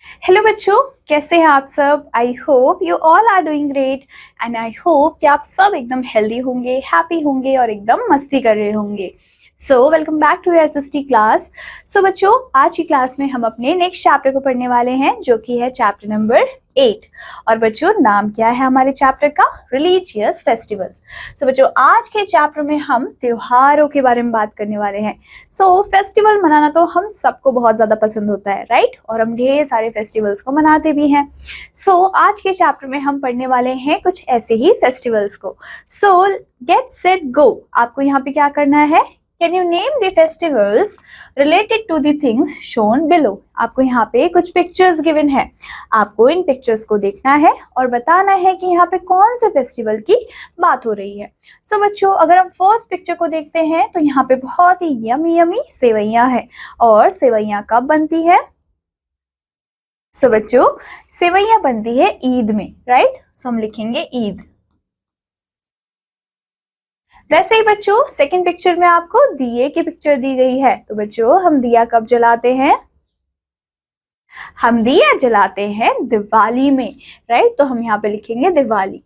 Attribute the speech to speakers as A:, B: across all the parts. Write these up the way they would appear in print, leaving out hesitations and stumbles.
A: Hello बच्चों, कैसे हैं आप सब। I hope you all are doing great and I hope कि आप सब एकदम हेल्दी होंगे, हैप्पी होंगे और एकदम मस्ती कर रहे होंगे। So welcome back to SST class. So बच्चों, आज की क्लास में हम अपने नेक्स्ट चैप्टर को पढ़ने वाले हैं, जो कि है चैप्टर नंबर 8। और बच्चों, नाम क्या है हमारे चैप्टर का? Religious festivals. सो बच्चों, आज के चैप्टर में हम त्योहारों के बारे में बात करने वाले हैं। सो फेस्टिवल मनाना तो हम सबको बहुत ज्यादा पसंद होता है, राइट? और हम ढेर सारे फेस्टिवल्स को मनाते भी हैं। सो आज के चैप्टर में हम पढ़ने वाले हैं कुछ ऐसे ही फेस्टिवल्स को। So get set go. आपको यहाँ पे क्या करना है? Can you name the festivals related to the things shown below. आपको यहाँ पे कुछ पिक्चर्स गिवन है, आपको इन पिक्चर्स को देखना है और बताना है कि यहाँ पे कौन से फेस्टिवल की बात हो रही है। सो बच्चों, अगर हम फर्स्ट पिक्चर को देखते हैं तो यहाँ पे बहुत ही यमी यमी सेवैयां है। और सेवैयां कब बनती है? सो बच्चों, सेवैयां बनती है ईद में, राइट? सो हम लिखेंगे ईद। वैसे ही बच्चों, सेकंड पिक्चर में आपको दिए की पिक्चर दी गई है। तो बच्चों, हम दिया कब जलाते हैं? हम दिया जलाते हैं दिवाली में, राइट? तो हम यहाँ पे लिखेंगे दिवाली।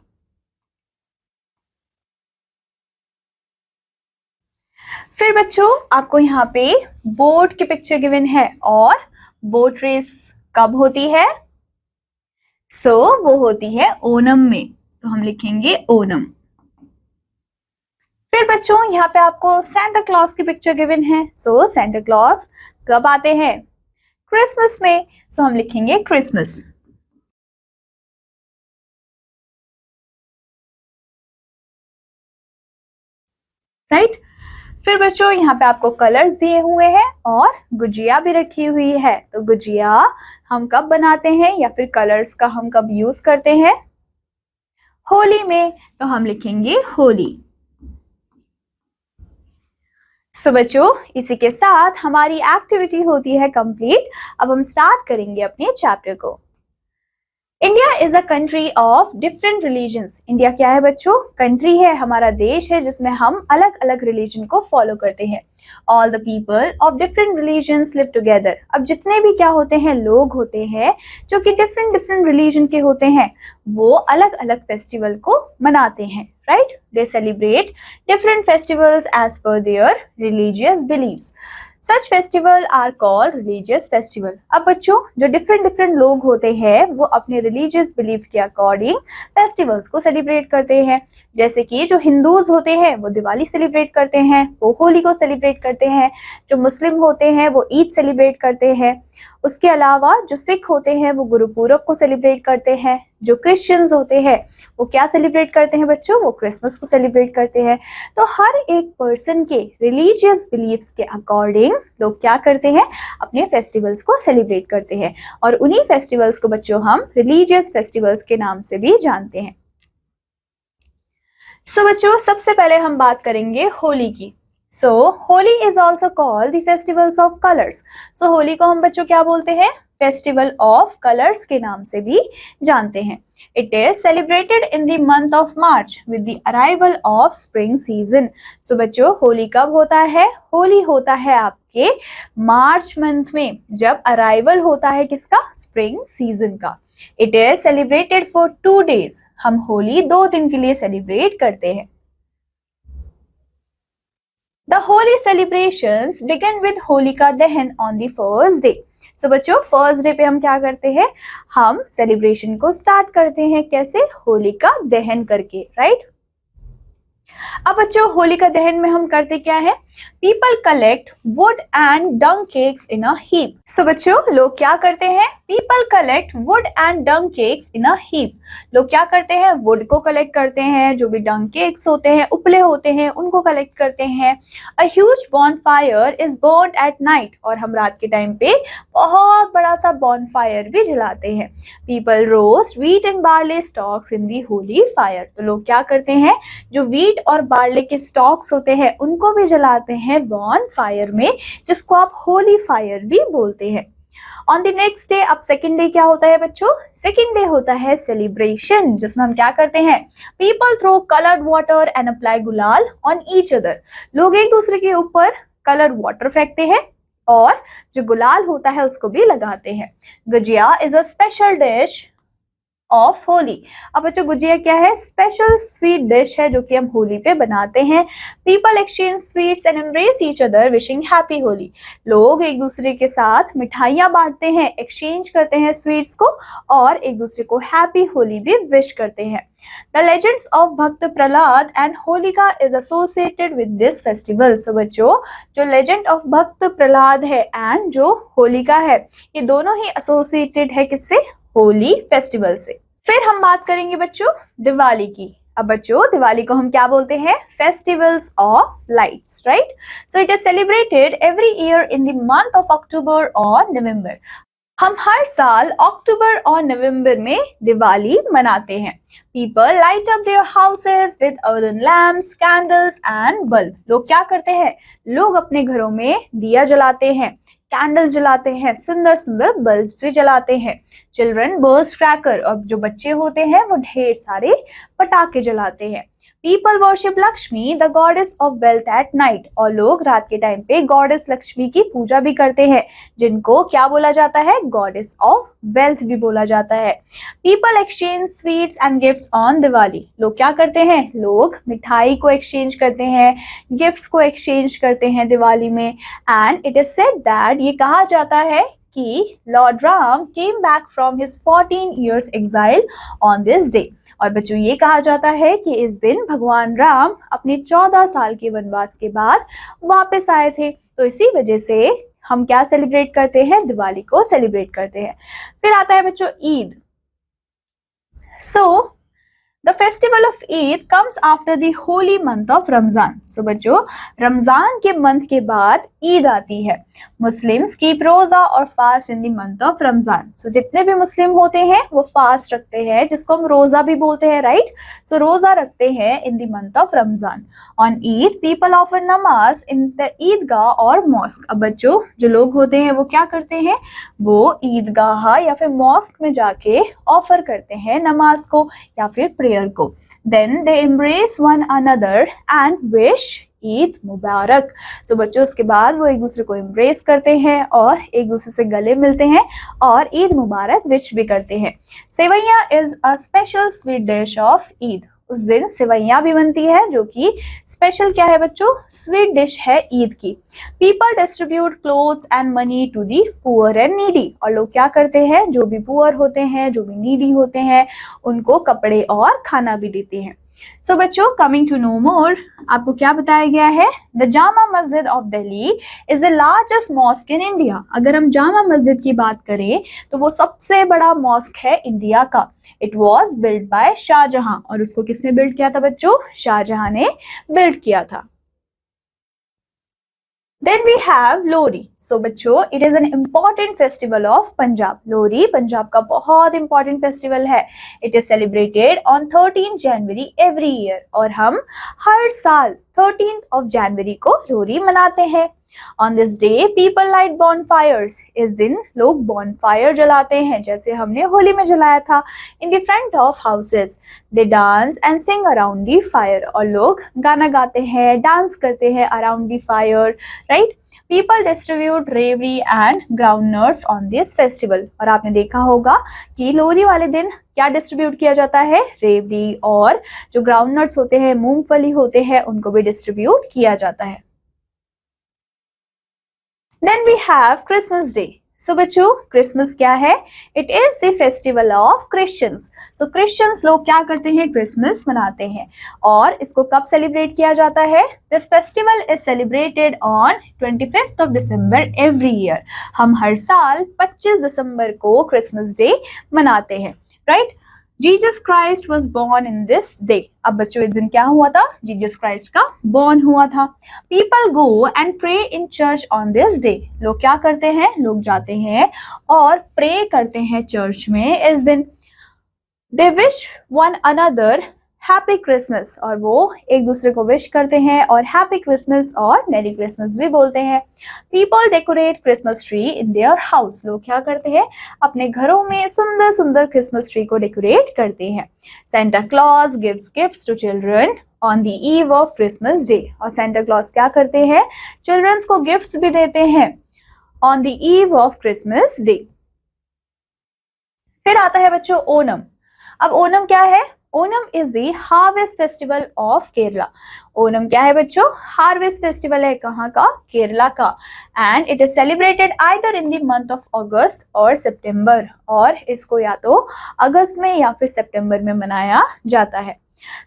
A: फिर बच्चों, आपको यहाँ पे बोट की पिक्चर गिवन है और बोट रेस कब होती है? सो वो होती है ओणम में, तो हम लिखेंगे ओणम। फिर बच्चों, यहाँ पे आपको सेंटा क्लॉज की पिक्चर गिवन है। सो सेंटा क्लॉज कब आते हैं? क्रिसमस में, सो हम लिखेंगे क्रिसमस। राइट? फिर बच्चों, यहाँ पे आपको कलर्स दिए हुए हैं और गुजिया भी रखी हुई है। तो गुजिया हम कब बनाते हैं या फिर कलर्स का हम कब यूज करते हैं? होली में, तो हम लिखेंगे होली। सो बच्चों, इसी के साथ हमारी एक्टिविटी होती है कंप्लीट। अब हम स्टार्ट करेंगे अपने चैप्टर को। India is a country of different religions. India क्या है बच्चों? कंट्री है, हमारा देश है जिसमें हम अलग अलग रिलीजन को फॉलो करते हैं। All the people of different religions live together. अब जितने भी क्या होते हैं, लोग होते हैं जो कि डिफरेंट डिफरेंट रिलीजन के होते हैं, वो अलग अलग फेस्टिवल को मनाते हैं, right? They celebrate different festivals as per their religious beliefs. Such festival are called religious festival. अब बच्चों, जो डिफरेंट डिफरेंट लोग होते हैं वो अपने रिलीजियस बिलीफ के अकॉर्डिंग फेस्टिवल्स को सेलिब्रेट करते हैं। जैसे कि जो हिंदूज होते हैं वो दिवाली सेलिब्रेट करते हैं, वो होली को सेलिब्रेट करते हैं। जो मुस्लिम होते हैं वो ईद सेलिब्रेट करते हैं। उसके अलावा जो सिख होते हैं वो गुरुपूरब को सेलिब्रेट करते हैं। जो क्रिश्चियंस होते हैं वो क्या सेलिब्रेट करते हैं बच्चों? वो क्रिसमस को सेलिब्रेट करते हैं। तो हर एक पर्सन के रिलीजियस बिलीफ्स के अकॉर्डिंग लोग क्या करते हैं? अपने फेस्टिवल्स को सेलिब्रेट करते हैं। और उन्हीं फेस्टिवल्स को बच्चों हम रिलीजियस फेस्टिवल्स के नाम से भी जानते हैं। सो बच्चों, सबसे पहले हम बात करेंगे होली की। So Holi is also called the festivals of colours. So Holi को हम बच्चों क्या बोलते हैं? फेस्टिवल ऑफ कलर्स के नाम से भी जानते हैं। It is celebrated in the month of March with the arrival of spring season. So बच्चों, होली कब होता है? होली होता है आपके मार्च मंथ में, जब अराइवल होता है किसका? स्प्रिंग सीजन का। It is celebrated for 2 days। हम होली 2 दिन के लिए सेलिब्रेट करते हैं। The holy celebrations begin with Holika दहन on the first day। So बच्चों, फर्स्ट डे पे हम क्या करते हैं? हम सेलिब्रेशन को स्टार्ट करते हैं। कैसे? होलिका दहन करके, राइट? अब बच्चों, होलिका दहन में हम करते क्या है? People collect wood and dung cakes in a heap. So बच्चों, लोग क्या करते हैं? People collect wood and dung cakes in a heap. लोग क्या करते हैं? वुड को कलेक्ट करते हैं, जो भी डंग केक्स होते हैं, उपले होते हैं, उनको कलेक्ट करते हैं। A huge bonfire is burned at night. और हम रात के टाइम पे बहुत बड़ा सा बॉनफायर भी जलाते हैं। People roast wheat and barley stocks in the Holi fire. तो लोग क्या करते हैं? जो व्हीट और बार्ले के स्टॉक्स होते हैं उनको भी जलाते हैं बॉन फायर में, जिसको आप होली फायर भी बोलते हैं। ऑन द नेक्स्ट डे, अब सेकेंड डे क्या होता है बच्चों? सेकेंड डे होता है सेलिब्रेशन, जिसमें हम क्या करते हैं? People throw coloured water and apply gulal on each other. लोग एक दूसरे के ऊपर कलर वाटर फेंकते हैं और जो गुलाल होता है उसको भी लगाते हैं। Gujiya is a special dish of Holi. अब बच्चों गुजिया क्या है? स्पेशल स्वीट डिश है जो कि हम होली पे बनाते हैं। People exchange sweets and embrace each other wishing happy Holi. लोग एक दूसरे के साथ मिठाइयाँ बांटते हैं, एक्सचेंज करते हैं स्वीट्स को और एक दूसरे को हैप्पी होली भी विश करते हैं। The legends of भक्त Prahlad and Holika is associated with this festival. So बच्चों जो legend of भक्त प्रहलाद है and जो होलिका है ये दोनों ही associated है किससे? होली फेस्टिवल से। फिर हम बात करेंगे बच्चों दिवाली की। अब बच्चों दिवाली को हम क्या बोलते हैं? Festivals of lights, right? So it is celebrated every year in the month of October और नवंबर। हम हर साल अक्टूबर और नवंबर में दिवाली मनाते हैं। People light up their houses with earthen lamps, candles and bulb. लोग क्या करते हैं? लोग अपने घरों में दिया जलाते हैं, कैंडल्स जलाते हैं, सुंदर सुंदर बल्ब्स भी जलाते हैं। चिल्ड्रन बर्स्ट क्रैकर, और जो बच्चे होते हैं वो ढेर सारे पटाखे जलाते हैं। People worship Lakshmi the goddess of wealth at night, और लोग रात के टाइम पे गॉडेस लक्ष्मी की पूजा भी करते हैं जिनको क्या बोला जाता है? गॉडेस ऑफ वेल्थ भी बोला जाता है। People exchange sweets and gifts on Diwali. लोग क्या करते हैं? लोग मिठाई को एक्सचेंज करते हैं, गिफ्ट्स को एक्सचेंज करते हैं दिवाली में। And it is said that, ये कहा जाता है कि Lord Ram came back from his 14 years exile on this day। और बच्चों ये कहा जाता है कि इस दिन भगवान राम अपने 14 साल के वनवास के बाद वापस आए थे। तो इसी वजह से हम क्या सेलिब्रेट करते हैं? दिवाली को सेलिब्रेट करते हैं। फिर आता है बच्चों ईद। सो The festival of Eid comes after the holy month of Ramzan. So बच्चों रमजान के मंथ के बाद ईद आती है। Muslims keep रोजा और fast in the month of Ramzan. So जितने भी मुस्लिम होते हैं वो फास्ट रखते हैं, जिसको हम रोजा भी बोलते हैं, राइट? So रोजा रखते हैं in the month of Ramzan. On Eid people offer namaz in the ईदगाह और मॉस्क। अब बच्चों जो लोग होते हैं वो क्या करते हैं? वो ईदगाह या फिर मॉस्क में जाके ऑफर करते हैं नमाज को या फिर को। Then they embrace one another and wish Eid मुबारक। तो बच्चों उसके बाद वो एक दूसरे को embrace करते हैं और एक दूसरे से गले मिलते हैं और ईद मुबारक विश भी करते हैं। Sewaiya is a special sweet dish of Eid. उस दिन सेवैया भी बनती है जो कि स्पेशल क्या है बच्चों? स्वीट डिश है ईद की। People distribute clothes and money to the poor and needy. और लोग क्या करते हैं? जो भी पुअर होते हैं, जो भी नीडी होते हैं, उनको कपड़े और खाना भी देते हैं। सो बच्चों कमिंग टू नो मोर, आपको क्या बताया गया है? The Jama Masjid of Delhi is the largest mosque in India. अगर हम जामा मस्जिद की बात करें तो वो सबसे बड़ा मॉस्क है इंडिया का। It was build by Shahjahan. और उसको किसने बिल्ड किया था बच्चों? शाहजहां ने बिल्ड किया था। Then we have Lohri. So बच्चों it is an important festival of Punjab. Lohri Punjab का बहुत important festival है। It is celebrated on 13 January every year। और हम हर साल 13th of January को लोहरी मनाते हैं। On this day people light bonfires। इस दिन लोग bonfire जलाते हैं जैसे हमने होली में जलाया था। In the front of houses they dance and sing around the fire। और लोग गाना गाते हैं, डांस करते हैं around the fire, right? People distribute रेवड़ी and groundnuts on this festival। और आपने देखा होगा कि लोहरी वाले दिन क्या डिस्ट्रीब्यूट किया जाता है? रेवड़ी और जो ग्राउंडनट्स होते हैं, मूंगफली होते हैं, उनको भी डिस्ट्रीब्यूट किया जाता है। Then we have Christmas Day। So बच्चों क्रिसमस क्या है? It is the festival of Christians. So Christians लोग क्या करते हैं? क्रिसमस मनाते हैं। और इसको कब सेलिब्रेट किया जाता है? This festival is celebrated on 25th of December every year। हम हर साल 25 दिसंबर को क्रिसमस डे मनाते हैं, right? Jesus Christ was born in this day. अब बच्चों इस दिन क्या हुआ था? जीसस क्राइस्ट का बॉर्न हुआ था। People go and pray in church on this day. लोग क्या करते हैं? लोग जाते हैं और प्रे करते हैं चर्च में इस दिन। They wish one another happy Christmas. और वो एक दूसरे को विश करते हैं और हैप्पी क्रिसमस और मेरी क्रिसमस भी बोलते हैं। People decorate Christmas tree in their house. लोग क्या करते हैं? अपने घरों में सुंदर सुंदर क्रिसमस ट्री को डेकोरेट करते हैं। Santa Claus gives gifts to children on the eve of Christmas day. और सेंटा क्लॉज क्या करते हैं? चिल्ड्रंस को गिफ्ट्स भी देते हैं on the eve of Christmas day. फिर आता है बच्चों ओनम। अब ओनम क्या है? Onam is the harvest festival of Kerala. Onam क्या है बच्चों? हार्वेस्ट फेस्टिवल है, कहाँ का? केरला का। And it is celebrated either in the month of अगस्त और सितंबर, और इसको या तो अगस्त में या फिर सितंबर में मनाया जाता है।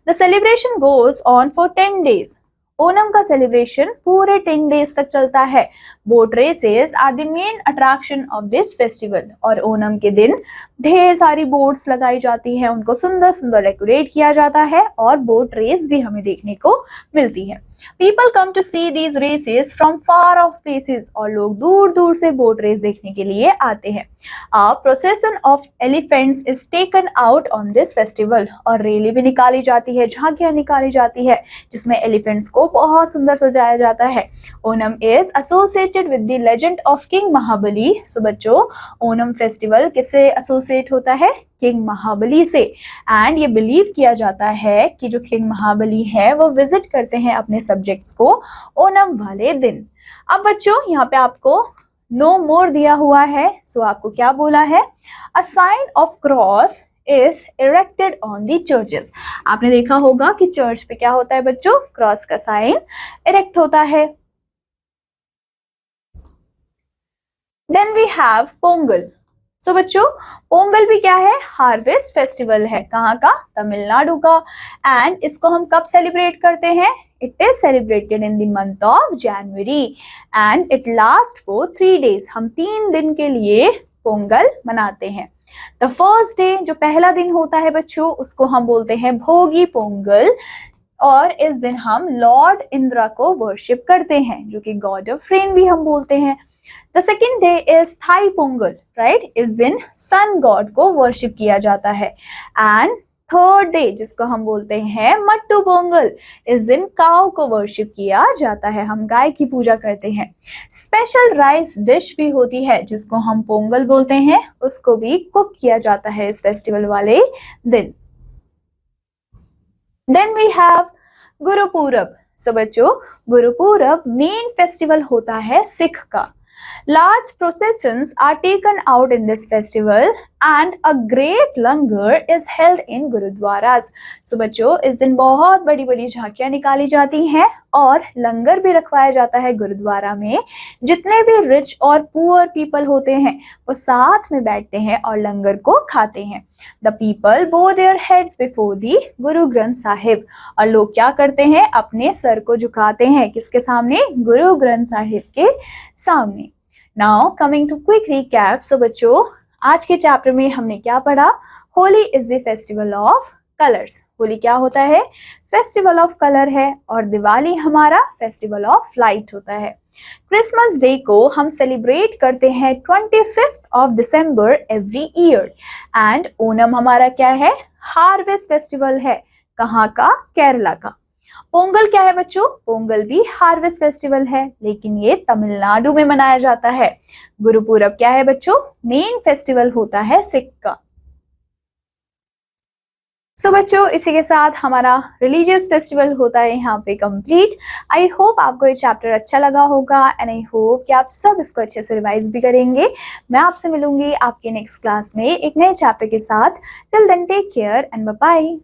A: The celebration goes on for 10 days। Onam का सेलिब्रेशन पूरे 10 days तक चलता है। Boat races are the main attraction of this festival. और ओनम के दिन ढेर सारी बोट्स लगाई जाती हैं, उनको सुंदर सुंदर डेकोरेट किया जाता है, और बोट रेस भी हमें देखने को मिलती है। People come to see these races from far off places। और लोग दूर दूर से बोट रेस देखने के लिए आते हैं। A procession of elephants is taken out on this festival। और रैली भी निकाली जाती है, झांकियां निकाली जाती है, जिसमें एलिफेंट्स को बहुत सुंदर सजाया जाता है। Onam is associated with the legend of king Mahabali. So बच्चों, ओनम फेस्टिवल किससे एसोसिएट होता है? किंग महाबली से। एंड ये बिलीव किया जाता है कि जो किंग महाबली है वो विजिट करते हैं अपने सब्जेक्ट्स को ओनम वाले दिन। अब बच्चों यहाँ पे आपको नो मोर दिया हुआ है। सो आपको क्या बोला है? A sign of cross is erected on the churches. आपने देखा होगा कि चर्च पे क्या होता है बच्चों? क्रॉस का साइन इरेक्ट होता है। Then we have Pongal. So बच्चों, पोंगल भी क्या है? हार्वेस्ट फेस्टिवल है, कहाँ का? तमिलनाडु का। एंड इसको हम कब सेलिब्रेट करते हैं? It is celebrated in the month of January and it last for 3 days। हम 3 दिन के लिए पोंगल मनाते हैं। द फर्स्ट डे, जो पहला दिन होता है बच्चों, उसको हम बोलते हैं भोगी पोंगल। और इस दिन हम लॉर्ड इंद्रा को वर्शिप करते हैं, जो कि गॉड ऑफ रेन भी हम बोलते हैं। The second day is Thai Pongal, right? इस दिन सन गॉड को वर्शिप किया जाता है। एंड थर्ड डे, जिसको हम बोलते हैं मट्टू पोंगल, इस दिन काऊ को वर्शिप किया जाता है, हम गाय की पूजा करते हैं। स्पेशल राइस डिश भी होती है, जिसको हम पोंगल बोलते हैं, उसको भी कुक किया जाता है इस फेस्टिवल वाले दिन। Then we have Gurpurab. So बच्चों, गुरुपूरब मेन फेस्टिवल होता है सिख का। Large processions are taken out in this festival and a great langar is held in gurudwaras। So बच्चों, इस दिन बहुत बड़ी बड़ी झांकियां निकाली जाती हैं और लंगर भी रखवाया जाता है गुरुद्वारा में। जितने भी रिच और पुअर पीपल होते हैं वो साथ में बैठते हैं और लंगर को खाते हैं। द पीपल बो their heads before the Guru Granth Sahib. और लोग क्या करते हैं? अपने सर को झुकाते हैं, किसके सामने? गुरु ग्रंथ साहिब के सामने। Now coming to quick recap. So बच्चों, आज के चैप्टर में हमने क्या पढ़ा? Holi is the festival of colours. Holi क्या होता है? फेस्टिवल ऑफ कलर है। और दिवाली हमारा फेस्टिवल ऑफ लाइट होता है। क्रिसमस डे को हम सेलिब्रेट करते हैं 25th of December every year. And Onam हमारा क्या है? हार्वेस्ट फेस्टिवल है, कहाँ का? केरला का। पोंगल क्या है बच्चों? पोंगल भी हार्वेस्ट फेस्टिवल है, लेकिन ये तमिलनाडु में मनाया जाता है। गुरुपूरब क्या है बच्चों? मेन फेस्टिवल होता है सिख का। सो बच्चों, इसी के साथ हमारा रिलीजियस फेस्टिवल होता है यहाँ पे कंप्लीट। आई होप आपको ये चैप्टर अच्छा लगा होगा एंड आई होप कि आप सब इसको अच्छे से रिवाइज भी करेंगे। मैं आपसे मिलूंगी आपके नेक्स्ट क्लास में एक नए चैप्टर के साथ। Till then take care and bye bye.